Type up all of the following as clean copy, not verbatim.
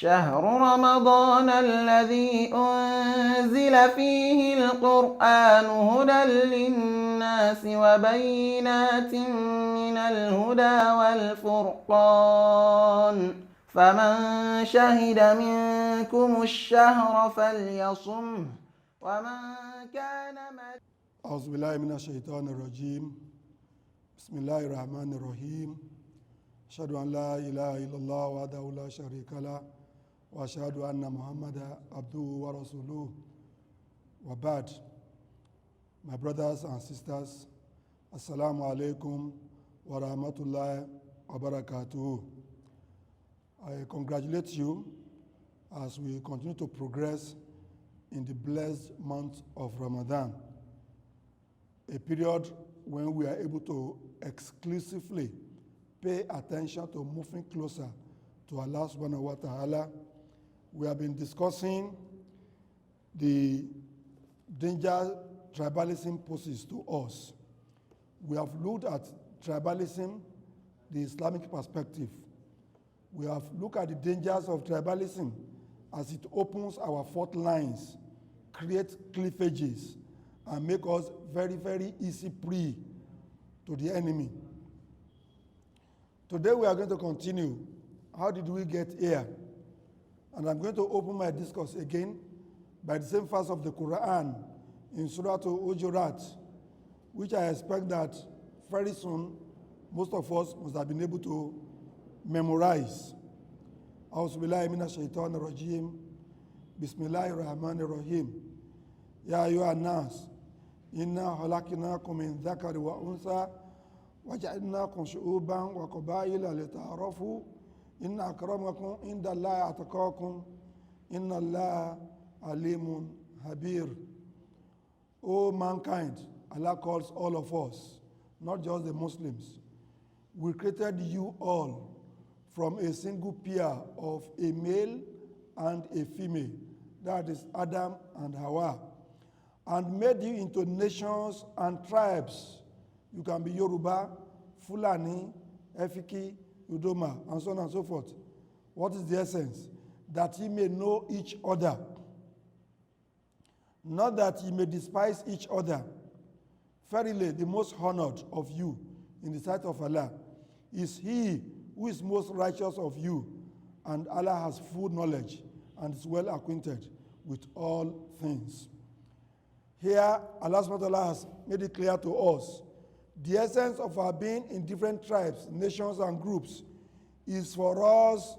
شهر رمضان الذي أنزل فيه القرآن هدى للناس وبينات من الهدى والفرقان فمن شهد منكم الشهر فليصمه ومن كان أعوذ بالله من الشيطان الرجيم بسم الله الرحمن الرحيم أشهد أن لا إله إلا الله وحده لا شريك له وأشهد أن محمدا عبده ورسوله وبعد. My brothers and sisters, Assalamu alaikum wa rahmatullahi wa barakatuh. I congratulate you as we continue to progress in the blessed month of Ramadan, a period when we are able to exclusively pay attention to moving closer to Allah subhanahu wa ta'ala. We have been discussing the danger tribalism poses to us. We have looked at tribalism, the Islamic perspective. We have looked at the dangers of tribalism as it opens our fault lines, creates cleavages, and make us very, very easy prey to the enemy. Today we are going to continue. How did we get here? And I'm going to open my discourse again by the same verse of the Quran in Surah Al-Hujurat, which I expect that very soon most of us must have been able to memorize. A'udhu billahi minash shaitanir rajim. Bismillahir rahmanir rahim. Ya ayyuhan nas, inna khalaqnakum min dhakari wa untha وجعلناكم شعوبا وقبائل لتعارفوا إن أكرمكم عند الله أتقاكم إن الله عليم خبير. O mankind, Allah calls all of us, not just the Muslims. We created you all from a single pair of a male and a female, that is Adam and Hawa, and made you into nations and tribes. You can be Yoruba, Fulani, Efiki, Udoma, and so on and so forth. What is the essence? That ye may know each other. Not that ye may despise each other. Verily, the most honored of you in the sight of Allah is he who is most righteous of you, and Allah has full knowledge and is well acquainted with all things. Here, Allah subhanahu wa ta'ala has made it clear to us the essence of our being in different tribes, nations, and groups is for us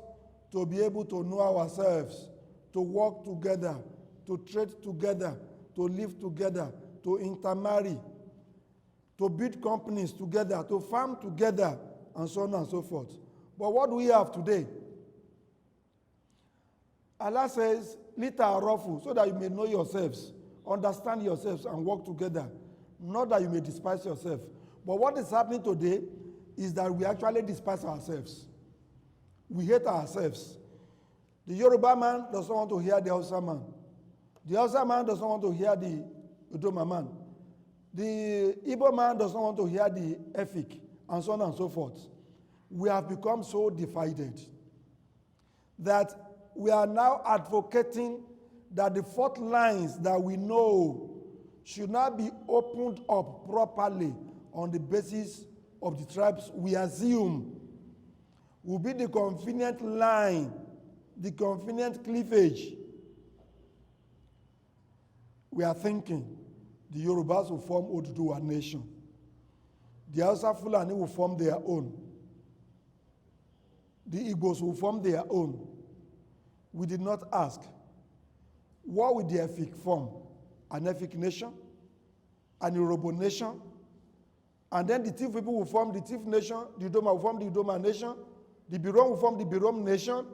to be able to know ourselves, to work together, to trade together, to live together, to intermarry, to build companies together, to farm together, and so on and so forth. But what do we have today? Allah says, "Lita'arafu," so that you may know yourselves, understand yourselves, and work together, not that you may despise yourself. But what is happening today is that we actually despise ourselves. We hate ourselves. The Yoruba man doesn't want to hear the Hausa man. The Hausa man doesn't want to hear the Udoma man. The Igbo man doesn't want to hear the Efik, and so on and so forth. We have become so divided that we are now advocating that the fault lines that we know should not be opened up properly on the basis of the tribes we assume will be the convenient line, the convenient cleavage. We are thinking the Yorubas will form Oduduwa nation. The Hausa Fulani will form their own. The Igbos will form their own. We did not ask, what will the Efik form? An Efik nation? An Yoruba nation? And then the Tiv people will form the Tiv nation, the Idoma will form the Idoma nation, the Birom will form the Birom nation.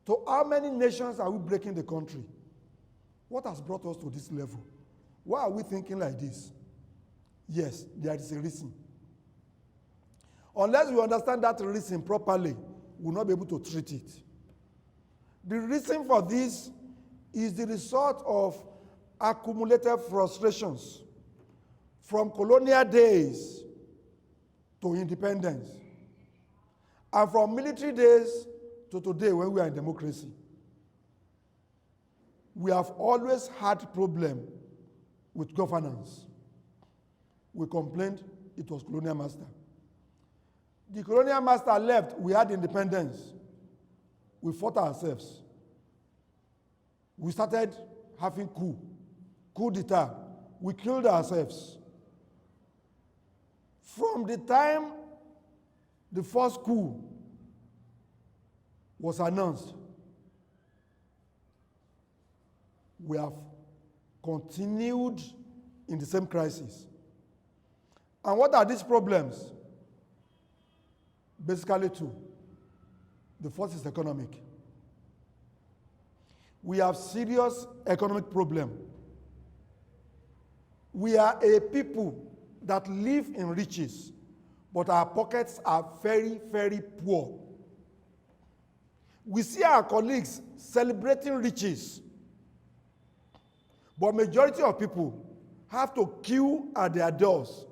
To how many nations are we breaking the country? What has brought us to this level? Why are we thinking like this? Yes, there is a reason. Unless we understand that reason properly, we will not be able to treat it. The reason for this is the result of accumulated frustrations from colonial days to independence, and from military days to to today when we are in democracy, we have always had problem with governance. We complained it was colonial master. The colonial master left, we had independence. We fought ourselves. We started having coup d'etat. We killed ourselves. From the time the first coup was announced, we have continued in the same crisis. And what are these problems? Basically two. The first is economic. We have serious economic problem. We are a people that live in riches, but our pockets are very, very poor. We see our colleagues celebrating riches, but majority of people have to queue at their doors,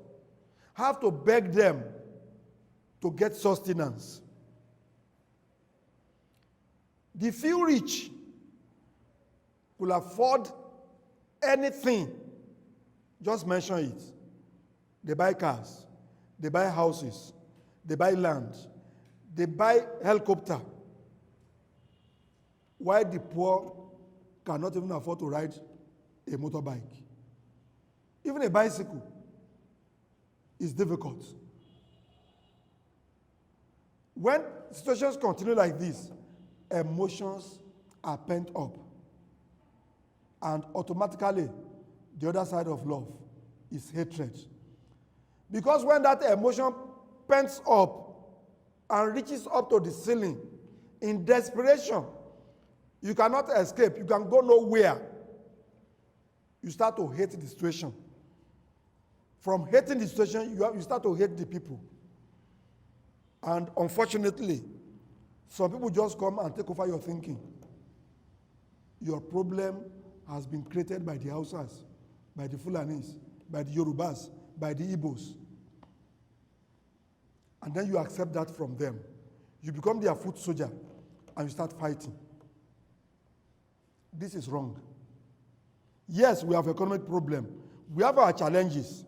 have to beg them to get sustenance. The few rich will afford anything. Just mention it. They buy cars, they buy houses, they buy land, they buy helicopter. While the poor cannot even afford to ride a motorbike. Even a bicycle is difficult. When situations continue like this, emotions are pent up. And automatically, the other side of love is hatred. Because when that emotion pents up and reaches up to the ceiling, in desperation, you cannot escape, you can go nowhere. You start to hate the situation. From hating the situation, you start to hate the people. And unfortunately, some people just come and take over your thinking. Your problem has been created by the Hausas, by the Fulanis, by the Yorubas, by the Igbos. And then you accept that from them. You become their foot soldier and you start fighting. This is wrong. Yes, we have economic problem. We have our challenges.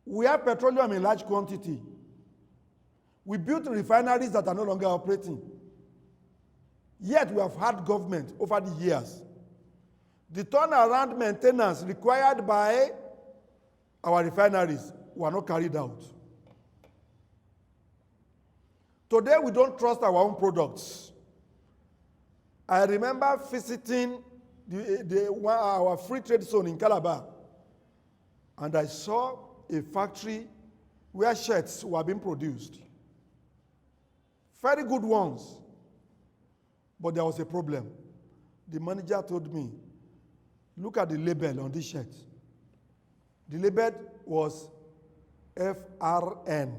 We have petroleum in large quantity. We built refineries that are no longer operating. Yet we have had government over the years. The turnaround maintenance required by our refineries were not carried out. Today we don't trust our own products. I remember visiting our free trade zone in Calabar, and I saw a factory where shirts were being produced. Very good ones. But there was a problem. The manager told me, look at the label on this shirt. The label was FRN.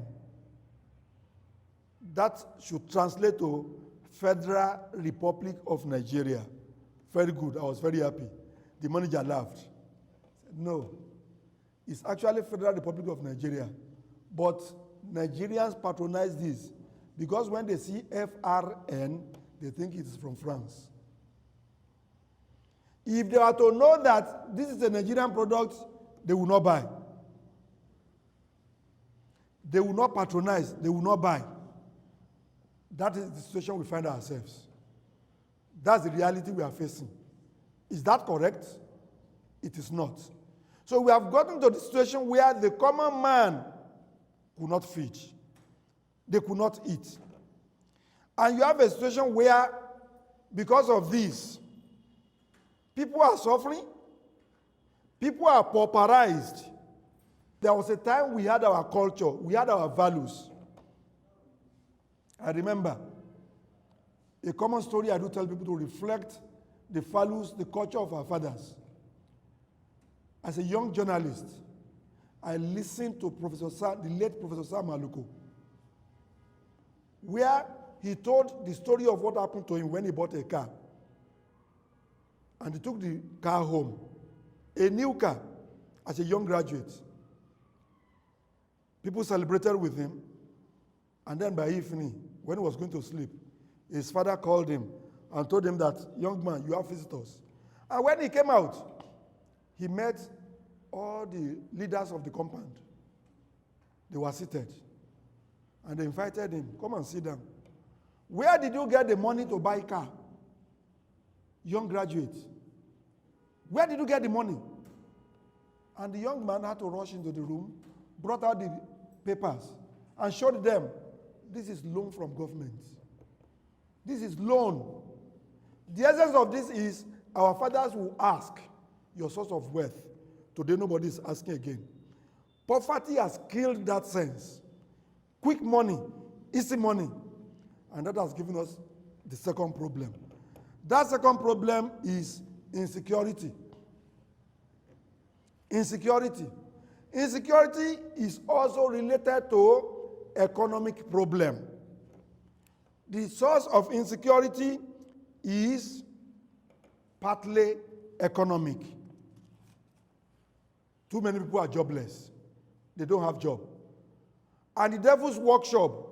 That should translate to Federal Republic of Nigeria. Very good. I was very happy. The manager laughed. Said, no, it's actually Federal Republic of Nigeria. But Nigerians patronize this because when they see FRN, they think it is from France. If they are to know that this is a Nigerian product, they will not buy. They will not patronize, they will not buy. That is the situation we find ourselves. That's the reality we are facing. Is that correct? It is not. So we have gotten to the situation where the common man could not feed. They could not eat. And you have a situation where, because of this, people are suffering, people are pauperized. There was a time we had our culture, we had our values. I remember a common story I do tell people to reflect the values, the culture of our fathers. As a young journalist, I listened to the late Professor Sam Aluko, where he told the story of what happened to him when he bought a car. And he took the car home, a new car, as a young graduate. People celebrated with him, and then by evening, when he was going to sleep, his father called him and told him that, young man, you have visitors. And when he came out, he met all the leaders of the compound. They were seated. And they invited him, come and sit down. Where did you get the money to buy a car? Young graduate. Where did you get the money? And the young man had to rush into the room, brought out the papers, and showed them, this is loan from government. This is loan. The essence of this is, our fathers will ask your source of wealth. Today nobody is asking again. Poverty has killed that sense. Quick money, easy money. And that has given us the second problem. That second problem is insecurity. Insecurity. Insecurity is also related to economic problem. The source of insecurity is partly economic. Too many people are jobless. They don't have job. And the devil's workshop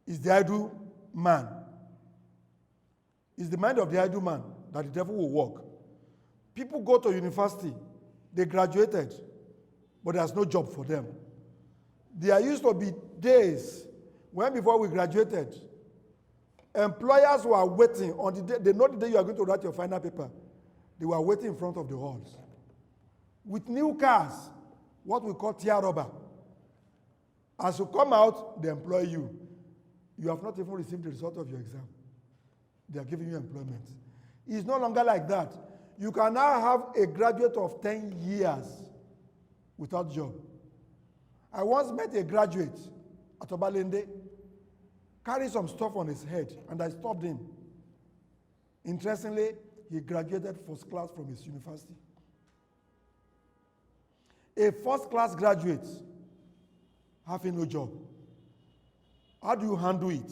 is the idle man. It's the mind of the idle man that the devil will work. People go to university, they graduated, but there's no job for them. There used to be days when before we graduated, employers were waiting on the day, they know the day you are going to write your final paper. They were waiting in front of the halls. With new cars, what we call tier rubber. As you come out, they employ you. You have not even received the result of your exam. They are giving you employment. It's no longer like that. You can now have a graduate of 10 years without job. I once met a graduate at Obalende, carried some stuff on his head, and I stopped him. Interestingly, he graduated first class from his university. A first-class graduate having no job. How do you handle it?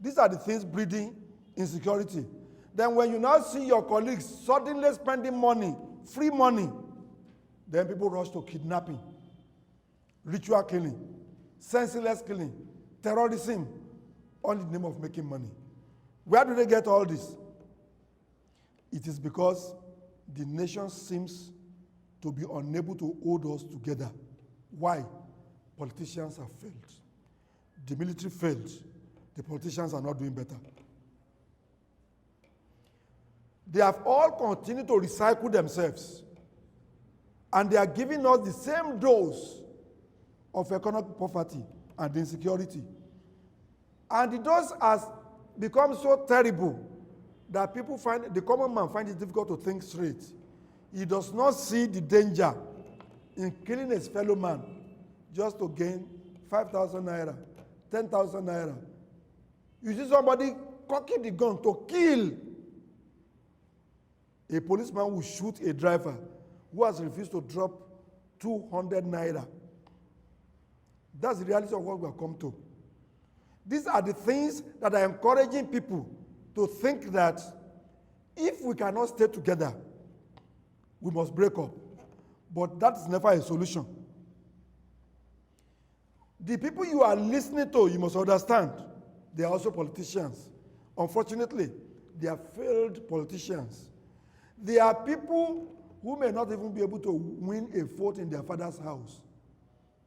These are the things breeding insecurity. Then when you now see your colleagues suddenly spending money, free money, then people rush to kidnapping, ritual killing, senseless killing, terrorism, all in the name of making money. Where do they get all this? It is because the nation seems to be unable to hold us together. Why? Politicians have failed. The military failed. The politicians are not doing better. They have all continued to recycle themselves. And they are giving us the same dose of economic poverty and insecurity. And the dose has become so terrible that people find, the common man finds it difficult to think straight. He does not see the danger in killing his fellow man just to gain 5,000 naira, 10,000 naira. You see somebody cocking the gun to kill. A policeman will shoot a driver who has refused to drop 200 naira. That's the reality of what we have come to. These are the things that are encouraging people to think that if we cannot stay together, we must break up. But that is never a solution. The people you are listening to, you must understand, they are also politicians. Unfortunately, they are failed politicians. They are people who may not even be able to win a vote in their father's house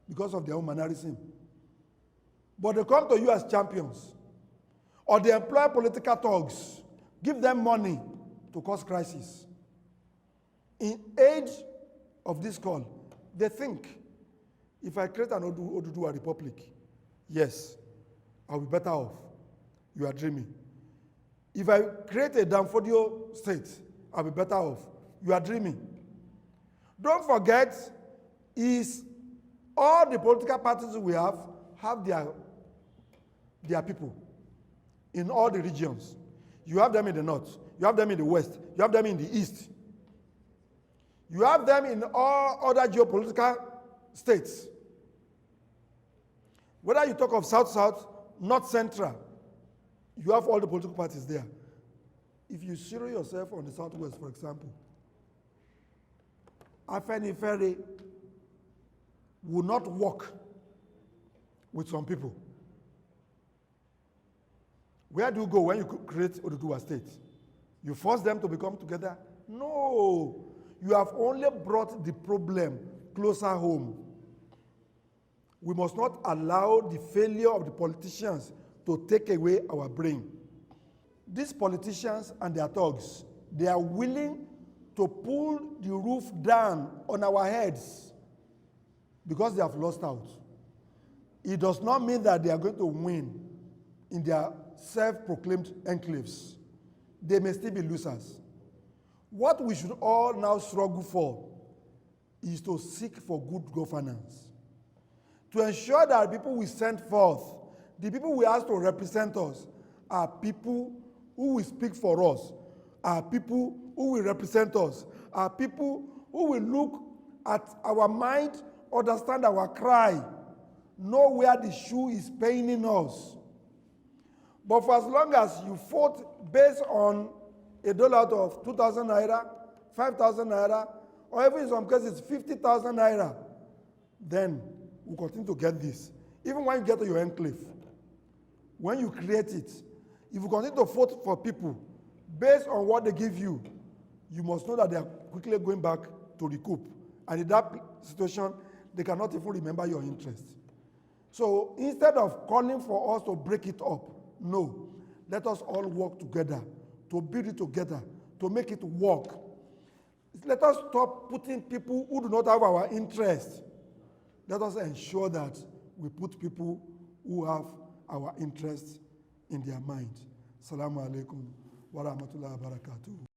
because of their own mannerism. But they come to you as champions. Or they employ political thugs, give them money to cause crisis. In age of this call, they think, if I create an Oduduwa Republic, yes, I'll be better off. You are dreaming. If I create a Danfodio state, I'll be better off. You are dreaming. Don't forget, is all the political parties we have their people in all the regions. You have them in the north, you have them in the west, you have them in the east. You have them in all other geopolitical states. Whether you talk of South-South, North-Central, you have all the political parties there. If you zero yourself on the Southwest, for example, Afenifere will not work with some people. Where do you go when you create Oduduwa state? You force them to become together? No. You have only brought the problem closer home. We must not allow the failure of the politicians to take away our brain. These politicians and their thugs, they are willing to pull the roof down on our heads because they have lost out. It does not mean that they are going to win in their self-proclaimed enclaves. They may still be losers. What we should all now struggle for is to seek for good governance, to ensure that the people we send forth, the people we ask to represent us, are people who will speak for us, are people who will represent us, are people who will look at our mind, understand our cry, know where the shoe is paining us. But for as long as you vote based on a dollar of 2,000 naira, 5,000 naira, or even in some cases 50,000 naira, then we'll continue to get this. Even when you get to your enclave, when you create it, if you continue to vote for people based on what they give you, you must know that they are quickly going back to recoup. And in that situation, they cannot even remember your interest. So instead of calling for us to break it up, no, let us all work together, to build it together, to make it work. Let us stop putting people who do not have our interest. Let us ensure that we put people who have our interests in their mind. Assalamu alaikum wa rahmatullahi wa barakatuh.